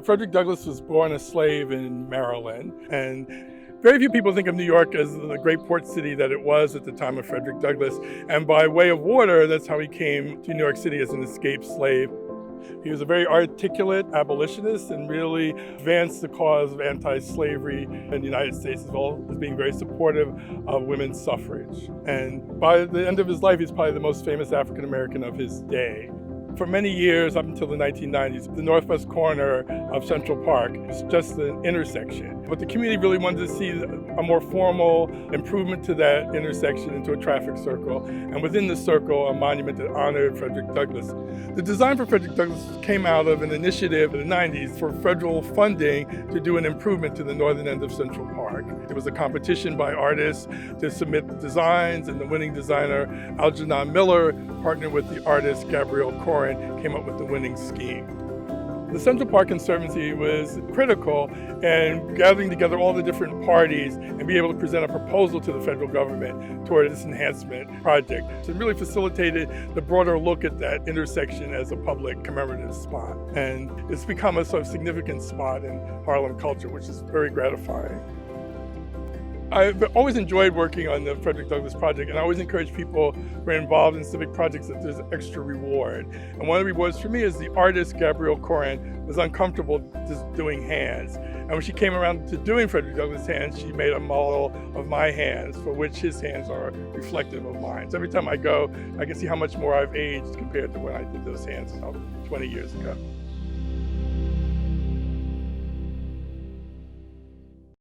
Frederick Douglass was born a slave in Maryland, and very few people think of New York as the great port city that it was at the time of Frederick Douglass. And by way of water, that's how he came to New York City as an escaped slave. He was a very articulate abolitionist and really advanced the cause of anti-slavery in the United States, as well as being very supportive of women's suffrage. And by the end of his life, he's probably the most famous African American of his day. For many years, up until the 1990s, the northwest corner of Central Park was just an intersection. But the community really wanted to see a more formal improvement to that intersection into a traffic circle, and within the circle, a monument that honored Frederick Douglass. The design for Frederick Douglass came out of an initiative in the 90s for federal funding to do an improvement to the northern end of Central Park. There was a competition by artists to submit designs, and the winning designer, Algernon Miller, partnered with the artist Gabrielle Corin, came up with the winning scheme. The Central Park Conservancy was critical in gathering together all the different parties and be able to present a proposal to the federal government toward this enhancement project. So it really facilitated the broader look at that intersection as a public commemorative spot. And it's become a sort of significant spot in Harlem culture, which is very gratifying. I've always enjoyed working on the Frederick Douglass project, and I always encourage people who are involved in civic projects that there's extra reward. And one of the rewards for me is the artist Gabrielle Corin was uncomfortable just doing hands. And when she came around to doing Frederick Douglass' hands, she made a model of my hands, for which his hands are reflective of mine. So every time I go, I can see how much more I've aged compared to when I did those hands about 20 years ago.